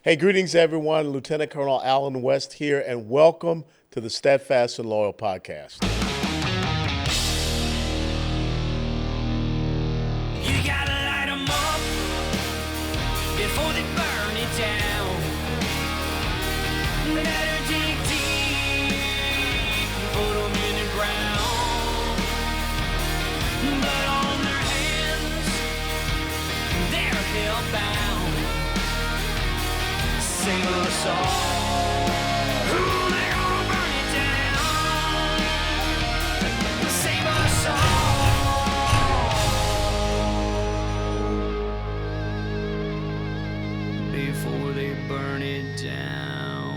Hey, greetings, everyone. Lieutenant Colonel Alan West here, and welcome to the Steadfast and Loyal podcast. You gotta light 'em up before they burn it down. Better dig deep, put 'em in the ground. Blood on their hands, they're hellbound. Save us all. Ooh, they're gonna burn it down. Save us all before they burn it down.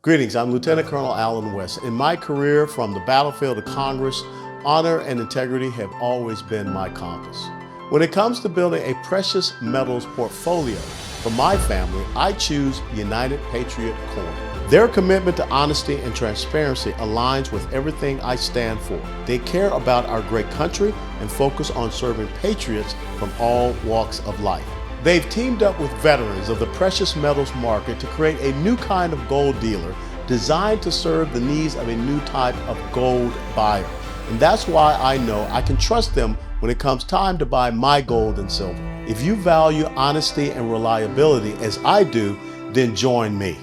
Greetings, I'm Lieutenant Colonel Alan West. In my career, from the battlefield to Congress, honor and integrity have always been my compass. When it comes to building a precious metals portfolio for my family, I choose United Patriot Coin. Their commitment to honesty and transparency aligns with everything I stand for. They care about our great country and focus on serving patriots from all walks of life. They've teamed up with veterans of the precious metals market to create a new kind of gold dealer designed to serve the needs of a new type of gold buyer. And that's why I know I can trust them when it comes time to buy my gold and silver. If you value honesty and reliability as I do, then join me.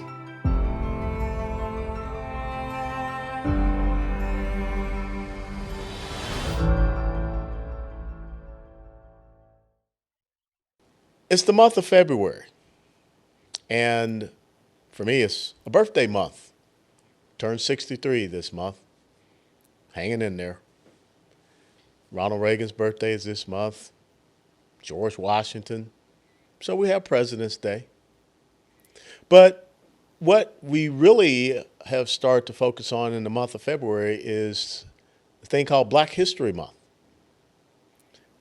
It's the month of February, and for me, it's a birthday month. Turned 63 this month. Hanging in there. Ronald Reagan's birthday is this month. George Washington. So we have President's Day. But what we really have started to focus on in the month of February is a thing called Black History Month.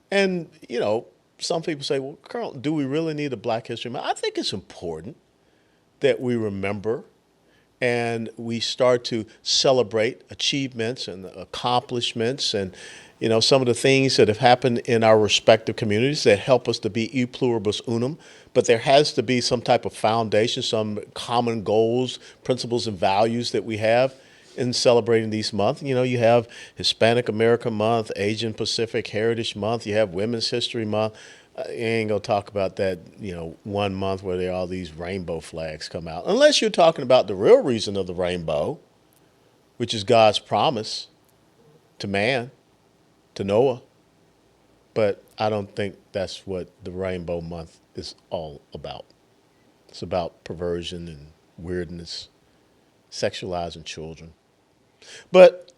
And, some people say, well, Colonel, do we really need a Black History Month? I think it's important that we remember and we start to celebrate achievements and accomplishments and, some of the things that have happened in our respective communities that help us to be e pluribus unum. But there has to be some type of foundation, some common goals, principles, and values that we have in celebrating these months. You have Hispanic American Month, Asian Pacific Heritage Month, you have Women's History Month. You ain't gonna talk about that, 1 month where there are all these rainbow flags come out. Unless you're talking about the real reason of the rainbow, which is God's promise to man, to Noah. But I don't think that's what the rainbow month is all about. It's about perversion and weirdness, sexualizing children. But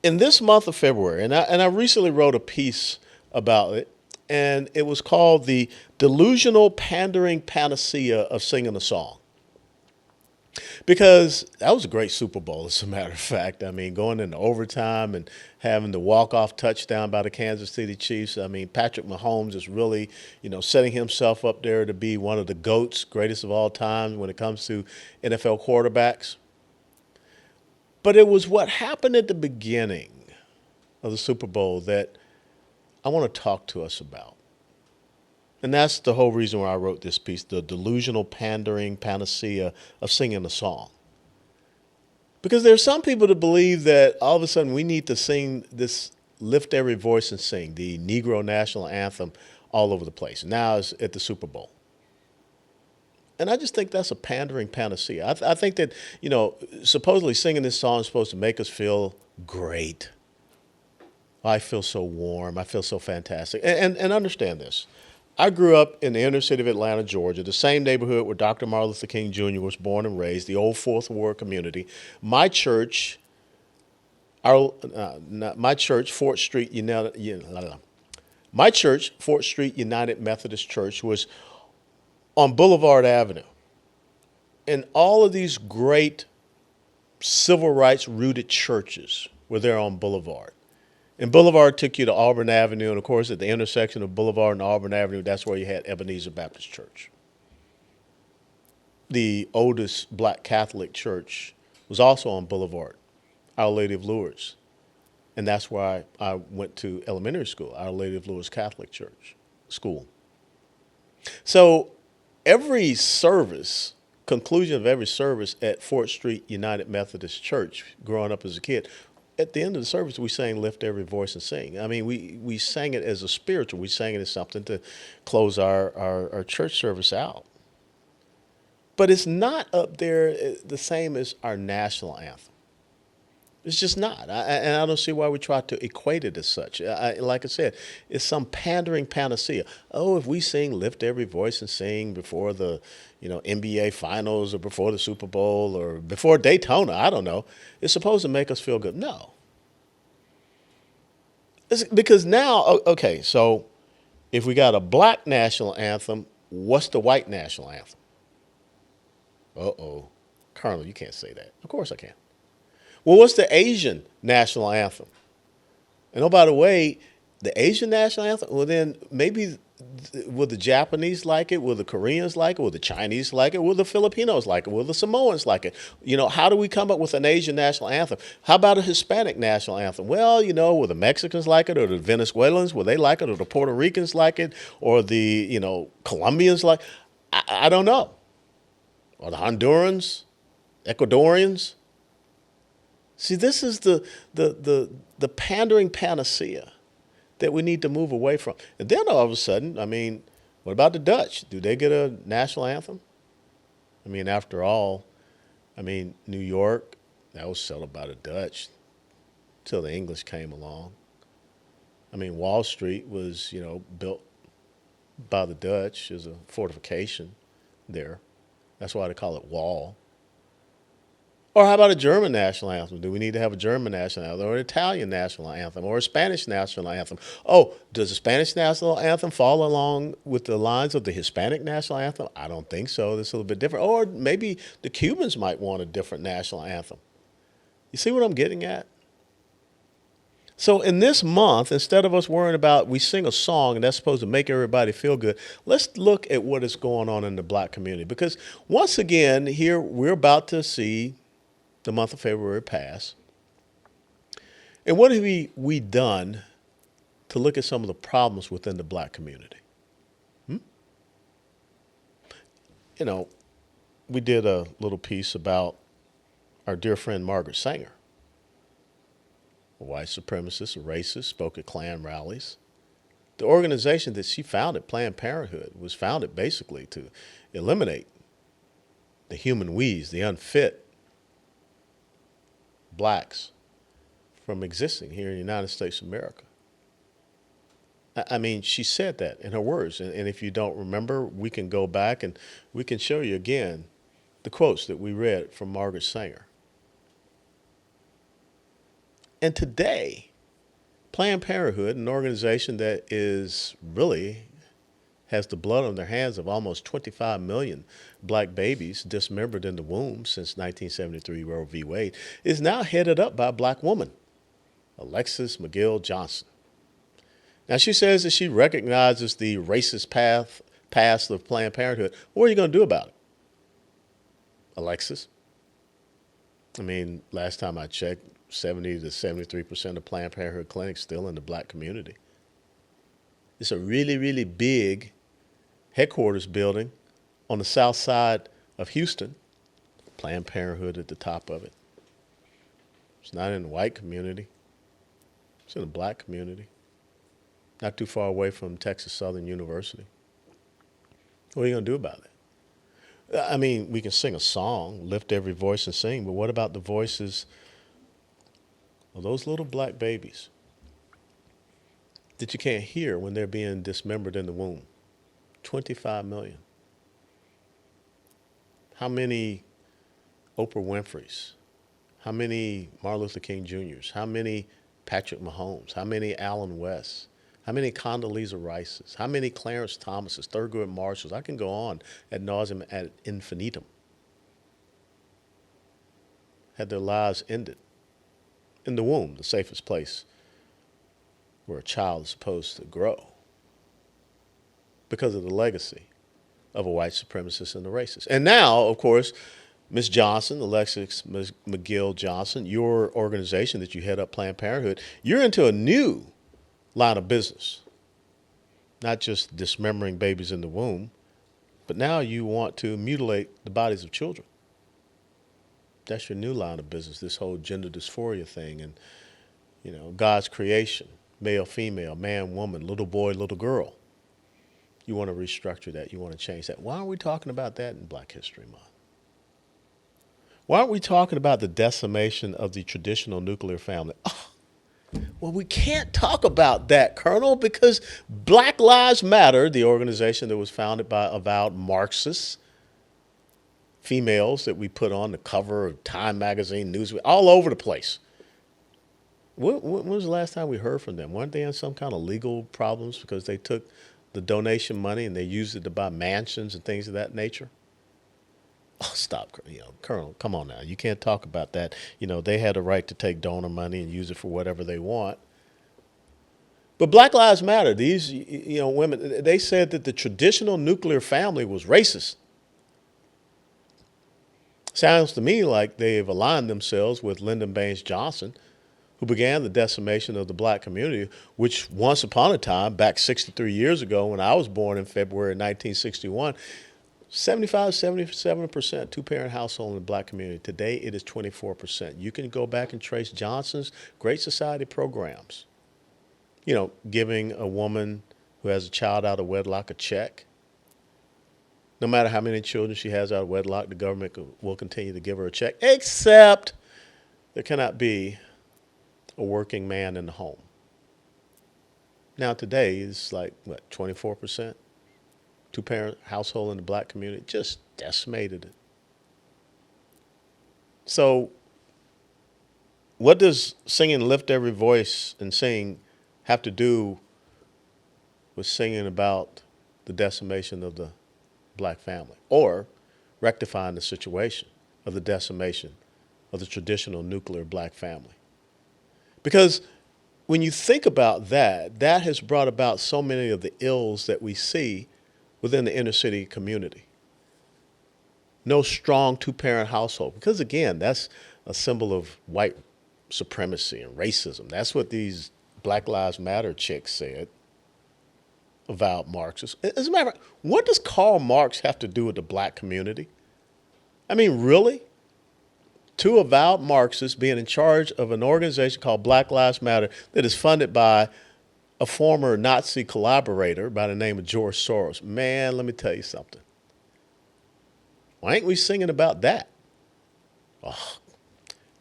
in this month of February, and I recently wrote a piece about it, and it was called The Delusional Pandering Panacea of Singing a Song. Because that was a great Super Bowl, as a matter of fact. I mean, going into overtime and having the walk-off touchdown by the Kansas City Chiefs. I mean, Patrick Mahomes is really, setting himself up there to be one of the GOATs, greatest of all time when it comes to NFL quarterbacks. But it was what happened at the beginning of the Super Bowl that I want to talk to us about. And that's the whole reason why I wrote this piece, The Delusional Pandering Panacea of Singing a Song. Because there's some people that believe that all of a sudden we need to sing this, lift every voice and sing, the Negro National Anthem all over the place. Now it's at the Super Bowl. And I just think that's a pandering panacea. I think that, supposedly singing this song is supposed to make us feel great. I feel so warm. I feel so fantastic. And understand this. I grew up in the inner city of Atlanta, Georgia, the same neighborhood where Dr. Martin Luther King Jr. was born and raised, the old Fourth Ward community. My church, Fort Street United Methodist Church, was on Boulevard Avenue. And all of these great civil rights rooted churches were there on Boulevard. And Boulevard took you to Auburn Avenue, and of course, at the intersection of Boulevard and Auburn Avenue, that's where you had Ebenezer Baptist Church. The oldest black Catholic church was also on Boulevard, Our Lady of Lourdes. And that's why I went to elementary school, Our Lady of Lourdes Catholic Church school. So every service, conclusion of every service at Fort Street United Methodist Church, growing up as a kid, at the end of the service, we sang Lift Every Voice and Sing. I mean, we sang it as a spiritual. We sang it as something to close our church service out. But it's not up there the same as our national anthem. It's just not. And I don't see why we try to equate it as such. Like I said, it's some pandering panacea. Oh, if we sing Lift Every Voice and Sing before the, NBA finals or before the Super Bowl or before Daytona, I don't know, it's supposed to make us feel good. No. Because now, okay, so if we got a black national anthem, what's the white national anthem? Uh-oh. Colonel, you can't say that. Of course I can. Well, what's the Asian national anthem? And oh, by the way, the Asian national anthem, well, then maybe will the Japanese like it? Will the Koreans like it? Will the Chinese like it? Will the Filipinos like it? Will the Samoans like it? How do we come up with an Asian national anthem? How about a Hispanic national anthem? Well, will the Mexicans like it, or the Venezuelans, will they like it, or the Puerto Ricans like it, or the, Colombians like it? I don't know. Or the Hondurans, Ecuadorians. See, this is the pandering panacea that we need to move away from. And then all of a sudden, what about the Dutch? Do they get a national anthem? After all, New York, that was settled by the Dutch till the English came along. Wall Street was, built by the Dutch as a fortification there. That's why they call it Wall. Or how about a German national anthem? Do we need to have a German national anthem, or an Italian national anthem, or a Spanish national anthem? Oh, does the Spanish national anthem fall along with the lines of the Hispanic national anthem? I don't think so. It's a little bit different. Or maybe the Cubans might want a different national anthem. You see what I'm getting at? So in this month, instead of us worrying about we sing a song and that's supposed to make everybody feel good, let's look at what is going on in the black community. Because once again, here we're about to see the month of February pass. And what have we done to look at some of the problems within the black community? We did a little piece about our dear friend Margaret Sanger, a white supremacist, a racist, spoke at Klan rallies. The organization that she founded, Planned Parenthood, was founded basically to eliminate the human weeds, the unfit blacks from existing here in the United States of America. She said that in her words. And if you don't remember, we can go back and we can show you again the quotes that we read from Margaret Sanger. And today, Planned Parenthood, an organization that is really has the blood on their hands of almost 25 million black babies dismembered in the womb since 1973 Roe v. Wade, is now headed up by a black woman, Alexis McGill Johnson. Now, she says that she recognizes the racist past of Planned Parenthood. What are you going to do about it, Alexis? Last time I checked, 70 to 73% of Planned Parenthood clinics still in the black community. It's a really, really big headquarters building on the south side of Houston. Planned Parenthood at the top of it. It's not in the white community. It's in the black community. Not too far away from Texas Southern University. What are you going to do about it? We can sing a song, lift every voice and sing, but what about the voices of those little black babies that you can't hear when they're being dismembered in the womb? 25 million. How many Oprah Winfreys? How many Martin Luther King Jr.'s? How many Patrick Mahomes? How many Allen West? How many Condoleezza Rices? How many Clarence Thomases, Thurgood Marshalls? I can go on ad nauseum, ad infinitum. Had their lives ended in the womb, the safest place where a child is supposed to grow, because of the legacy of a white supremacist and a racist. And now, of course, Ms. Johnson, Alexis McGill Johnson, your organization that you head up, Planned Parenthood, you're into a new line of business, not just dismembering babies in the womb, but now you want to mutilate the bodies of children. That's your new line of business, this whole gender dysphoria thing and, God's creation, male, female, man, woman, little boy, little girl. You want to restructure that. You want to change that. Why aren't we talking about that in Black History Month? Why aren't we talking about the decimation of the traditional nuclear family? Oh, well, we can't talk about that, Colonel, because Black Lives Matter, the organization that was founded by avowed Marxists, females that we put on the cover of Time magazine, Newsweek, all over the place. When was the last time we heard from them? Weren't they in some kind of legal problems because they took the donation money and they used it to buy mansions and things of that nature? Oh, stop, Colonel, come on now. You can't talk about that. They had a right to take donor money and use it for whatever they want. But Black Lives Matter, these, women, they said that the traditional nuclear family was racist. Sounds to me like they've aligned themselves with Lyndon Baines Johnson, who began the decimation of the Black community, which once upon a time, back 63 years ago when I was born in February 1961, 75, 77% two-parent household in the Black community. Today, it is 24%. You can go back and trace Johnson's Great Society programs. Giving a woman who has a child out of wedlock a check. No matter how many children she has out of wedlock, the government will continue to give her a check, except there cannot be a working man in the home. Now, today, it's like, 24%? Two-parent household in the Black community, just decimated it. So what does singing Lift Every Voice and Sing have to do with singing about the decimation of the Black family or rectifying the situation of the decimation of the traditional nuclear Black family? Because when you think about that, that has brought about so many of the ills that we see within the inner city community. No strong two-parent household. Because again, that's a symbol of white supremacy and racism. That's what these Black Lives Matter chicks said, avowed Marxists. As a matter of fact, what does Karl Marx have to do with the Black community? I mean, really? Two avowed Marxists being in charge of an organization called Black Lives Matter that is funded by a former Nazi collaborator by the name of George Soros. Man, let me tell you something. Why ain't we singing about that? Oh,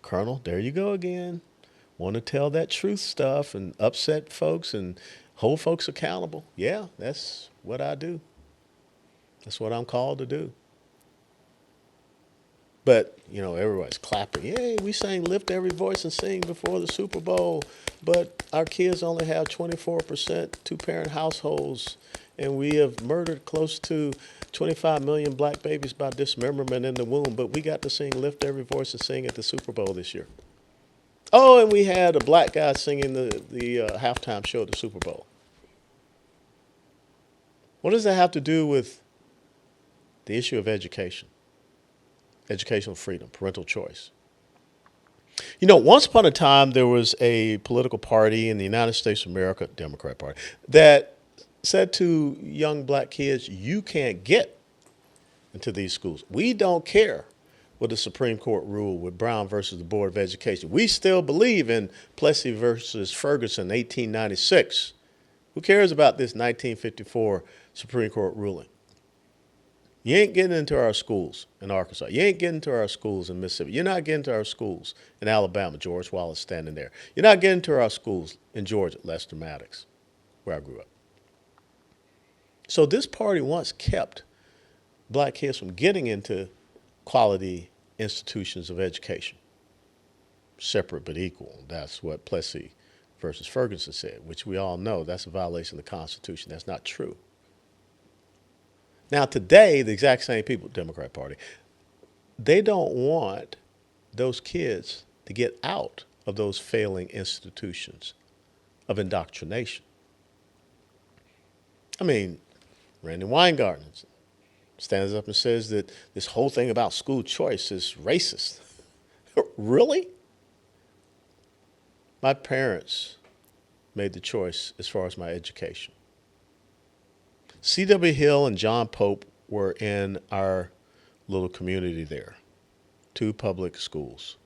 Colonel, there you go again. Want to tell that truth stuff and upset folks and hold folks accountable. Yeah, that's what I do. That's what I'm called to do. But, everybody's clapping. Yay, we sang Lift Every Voice and Sing before the Super Bowl. But our kids only have 24% two-parent households. And we have murdered close to 25 million Black babies by dismemberment in the womb. But we got to sing Lift Every Voice and Sing at the Super Bowl this year. Oh, and we had a Black guy singing the halftime show at the Super Bowl. What does that have to do with the issue of education? Educational freedom, parental choice. Once upon a time, there was a political party in the United States of America, Democrat Party, that said to young Black kids, you can't get into these schools. We don't care what the Supreme Court ruled with Brown versus the Board of Education. We still believe in Plessy versus Ferguson, 1896. Who cares about this 1954 Supreme Court ruling? You ain't getting into our schools in Arkansas. You ain't getting into our schools in Mississippi. You're not getting to our schools in Alabama, George Wallace standing there. You're not getting to our schools in Georgia, Lester Maddox, where I grew up. So this party once kept Black kids from getting into quality institutions of education. Separate but equal. That's what Plessy versus Ferguson said, which we all know that's a violation of the Constitution. That's not true. Now, today, the exact same people, Democrat Party, they don't want those kids to get out of those failing institutions of indoctrination. I mean, Randy Weingarten, stands up and says that this whole thing about school choice is racist. Really? My parents made the choice as far as my education. C.W. Hill and John Pope were in our little community there, 2 public schools.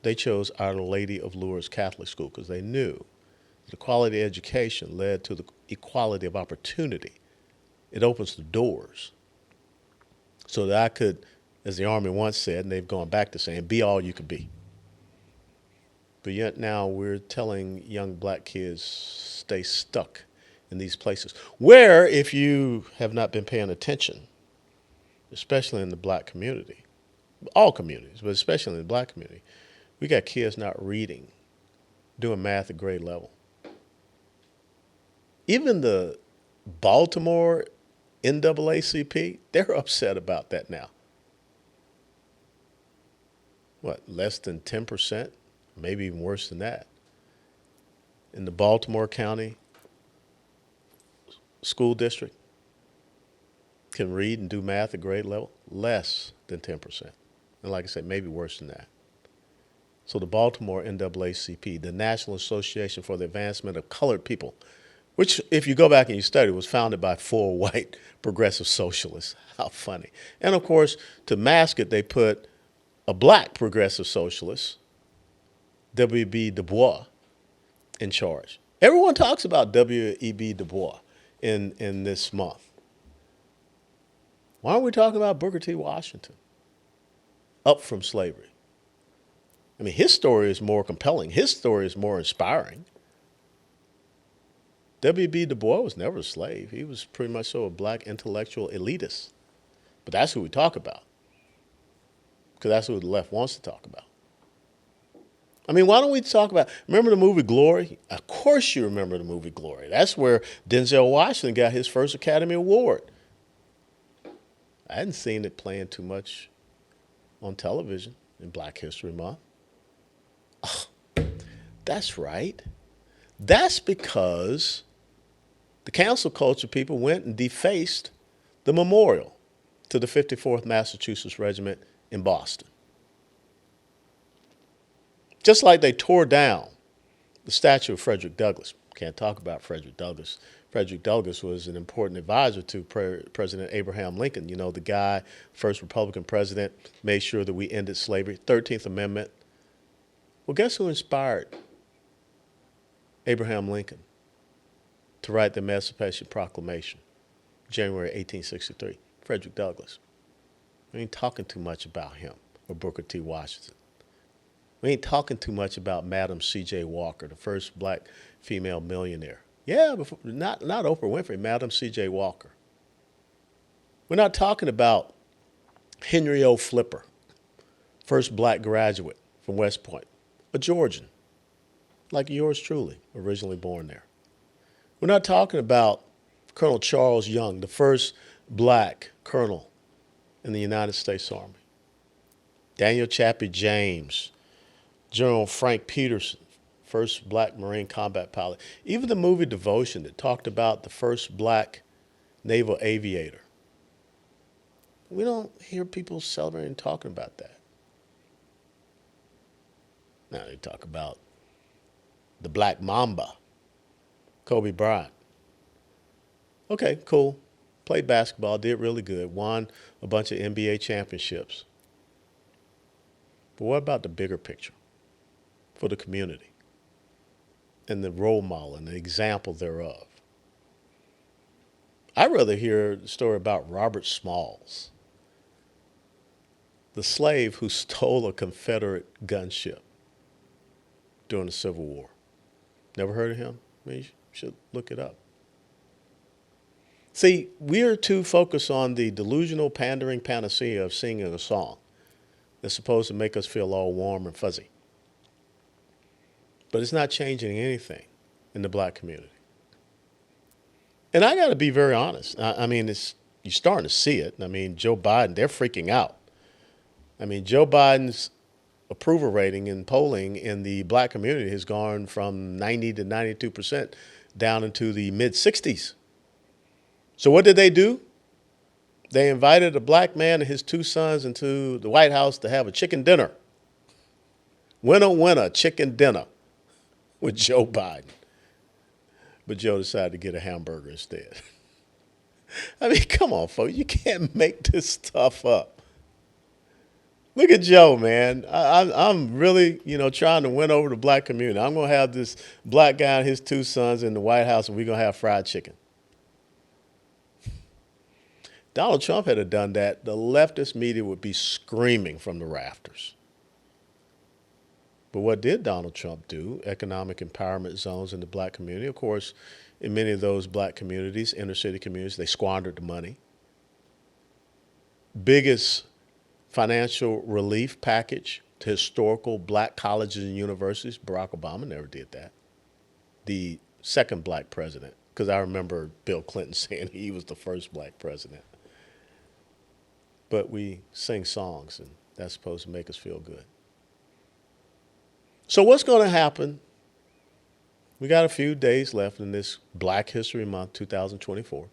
They chose Our Lady of Lourdes Catholic School because they knew the quality of education led to the equality of opportunity. It opens the doors so that I could, as the Army once said, and they've gone back to saying, be all you could be. But yet now we're telling young black kids stay stuck in these places where, if you have not been paying attention, especially in the black community, all communities, but especially in the black community, we got kids not reading, doing math at grade level. Even the Baltimore NAACP, they're upset about that now. What, less than 10%? Maybe even worse than that. In the Baltimore County School District, can read and do math at grade level? Less than 10%. And like I said, maybe worse than that. So the Baltimore NAACP, the National Association for the Advancement of Colored People, which, if you go back and you study, was founded by 4 white progressive socialists. How funny. And of course, to mask it, they put a black progressive socialist, W.E.B. Du Bois, in charge. Everyone talks about W.E.B. Du Bois in this month. Why aren't we talking about Booker T. Washington? Up from slavery. I mean, his story is more compelling. His story is more inspiring. W.E.B. Du Bois was never a slave. He was pretty much so a black intellectual elitist. But that's who we talk about, because that's who the left wants to talk about. I mean, why don't we talk about, remember the movie Glory? Of course you remember the movie Glory. That's where Denzel Washington got his first Academy Award. I hadn't seen it playing too much on television in Black History Month. Oh, that's right. That's because the cancel culture people went and defaced the memorial to the 54th Massachusetts Regiment in Boston. Just like they tore down the statue of Frederick Douglass. Can't talk about Frederick Douglass. Frederick Douglass was an important advisor to President Abraham Lincoln. You know, the guy, first Republican president, made sure that we ended slavery, 13th Amendment. Well, guess who inspired Abraham Lincoln to write the Emancipation Proclamation, January 1863? Frederick Douglass. We ain't talking too much about him or Booker T. Washington. We ain't talking too much about Madam C.J. Walker, the first black female millionaire. Yeah, before, not Oprah Winfrey, Madam C.J. Walker. We're not talking about Henry O. Flipper, first black graduate from West Point, a Georgian, like yours truly, originally born there. We're not talking about Colonel Charles Young, the first black colonel in the United States Army. Daniel Chappie James, General Frank Peterson, first black Marine combat pilot. Even the movie Devotion that talked about the first black naval aviator. We don't hear people celebrating and talking about that. Now they talk about the Black Mamba, Kobe Bryant. Okay, cool. Played basketball, did really good, won a bunch of NBA championships. But what about the bigger picture for the community and the role model and the example thereof? I'd rather hear the story about Robert Smalls, the slave who stole a Confederate gunship during the Civil War. Never heard of him? I mean, you should look it up. See, we are too focused on the delusional, pandering panacea of singing a song that's supposed to make us feel all warm and fuzzy. But it's not changing anything in the black community. And I got to be very honest. I mean, you're starting to see it. I mean, Joe Biden, they're freaking out. I mean, Joe Biden's approval rating in polling in the black community has gone from 90 to 92% down into the mid-60s. So what did they do? They invited a black man and his two sons into the White House to have a chicken dinner. Winner, winner, chicken dinner with Joe Biden. But Joe decided to get a hamburger instead. I mean, come on, folks. You can't make this stuff up. Look at Joe, man. I'm really, trying to win over the black community. I'm going to have this black guy and his two sons in the White House, and we're going to have fried chicken. Donald Trump had done that, the leftist media would be screaming from the rafters. But what did Donald Trump do? Economic empowerment zones in the black community. Of course, in many of those black communities, inner city communities, they squandered the money. Biggest financial relief package to historical black colleges and universities. Barack Obama never did that. The second black president, because I remember Bill Clinton saying he was the first black president. But we sing songs, and that's supposed to make us feel good. So what's going to happen? We got a few days left in this Black History Month 2024.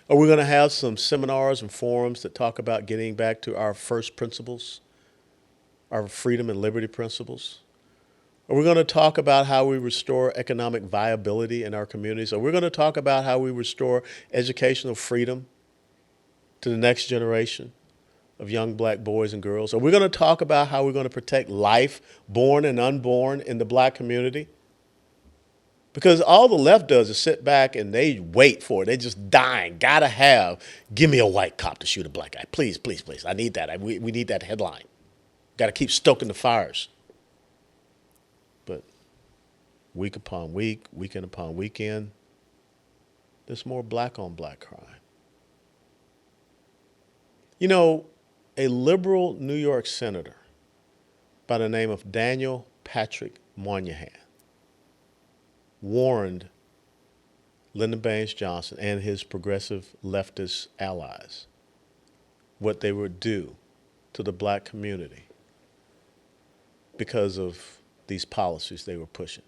Are we going to have some seminars and forums that talk about getting back to our first principles, our freedom and liberty principles? Are we going to talk about how we restore economic viability in our communities? Are we going to talk about how we restore educational freedom to the next generation of young black boys and girls? Are we going to talk about how we're going to protect life, born and unborn, in the black community? Because all the left does is sit back and they wait for it. They're just dying. Give me a white cop to shoot a black guy. Please, please, please. I need that. We need that headline. Got to keep stoking the fires. But week upon week, weekend upon weekend, there's more black on black crime. A liberal New York senator by the name of Daniel Patrick Moynihan warned Lyndon Baines Johnson and his progressive leftist allies what they would do to the black community because of these policies they were pushing.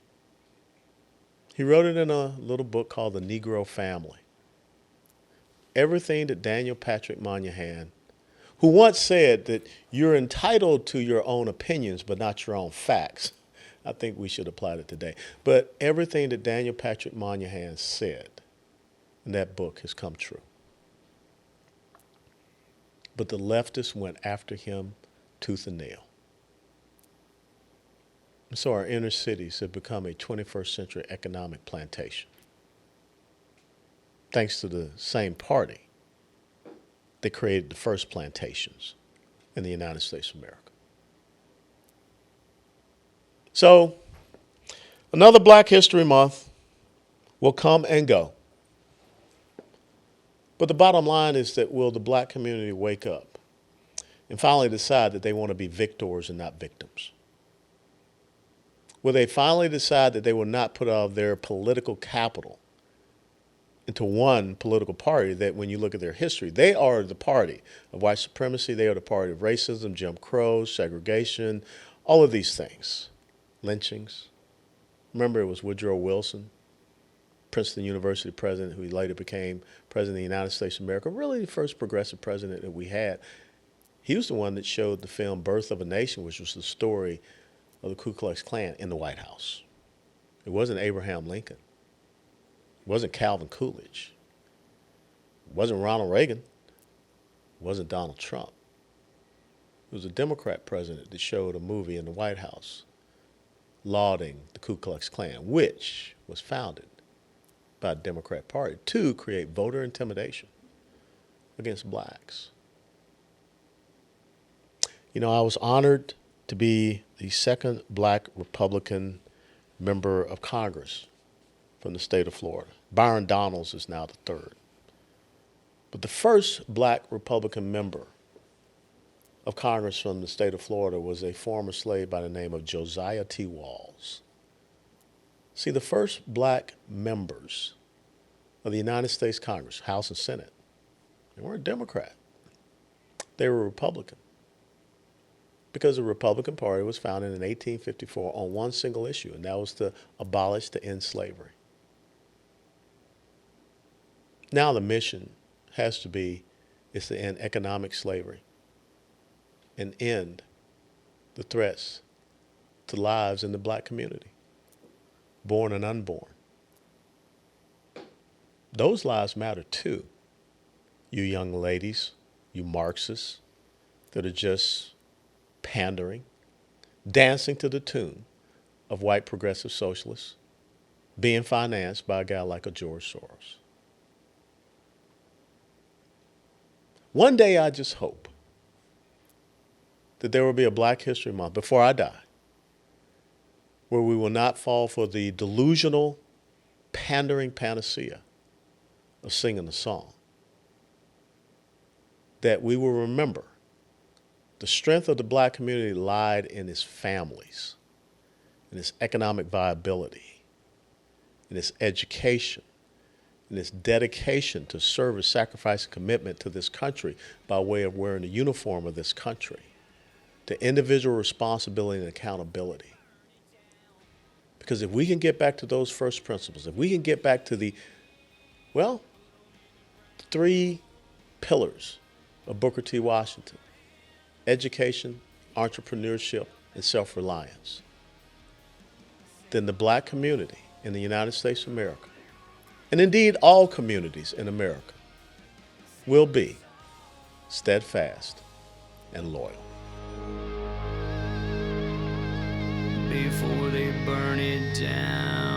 He wrote it in a little book called The Negro Family. Everything that Daniel Patrick Moynihan, who once said that you're entitled to your own opinions but not your own facts. I think we should apply it today. But everything that Daniel Patrick Moynihan said in that book has come true. But the leftists went after him tooth and nail. And so our inner cities have become a 21st century economic plantation. Thanks to the same party that created the first plantations in the United States of America. So, another Black History Month will come and go. But the bottom line is that will the black community wake up and finally decide that they want to be victors and not victims? Will they finally decide that they will not put all of their political capital into one political party that, when you look at their history, they are the party of white supremacy, they are the party of racism, Jim Crow, segregation, all of these things, lynchings. Remember, it was Woodrow Wilson, Princeton University president, who later became president of the United States of America, really the first progressive president that we had. He was the one that showed the film Birth of a Nation, which was the story of the Ku Klux Klan in the White House. It wasn't Abraham Lincoln. It wasn't Calvin Coolidge. It wasn't Ronald Reagan. It wasn't Donald Trump. It was a Democrat president that showed a movie in the White House lauding the Ku Klux Klan, which was founded by the Democrat Party to create voter intimidation against blacks. I was honored to be the second black Republican member of Congress from the state of Florida. Byron Donalds is now the third. But the first black Republican member of Congress from the state of Florida was a former slave by the name of Josiah T. Walls. See, the first black members of the United States Congress, House and Senate, they weren't Democrat. They were Republican. Because the Republican Party was founded in 1854 on one single issue, and that was to abolish, to end slavery. Now the mission has to be is to end economic slavery and end the threats to lives in the black community, born and unborn. Those lives matter too. You young ladies, you Marxists that are just pandering, dancing to the tune of white progressive socialists, being financed by a guy like a George Soros. One day I just hope that there will be a Black History Month before I die where we will not fall for the delusional, pandering panacea of singing a song. That we will remember the strength of the black community lied in its families, in its economic viability, in its education, in its dedication to service, sacrifice, and commitment to this country by way of wearing the uniform of this country, to individual responsibility and accountability. Because if we can get back to those first principles, if we can get back to the 3 pillars of Booker T. Washington: education, entrepreneurship, and self-reliance, then the black community in the United States of America, and indeed all communities in America, will be steadfast and loyal. Before they burn it down.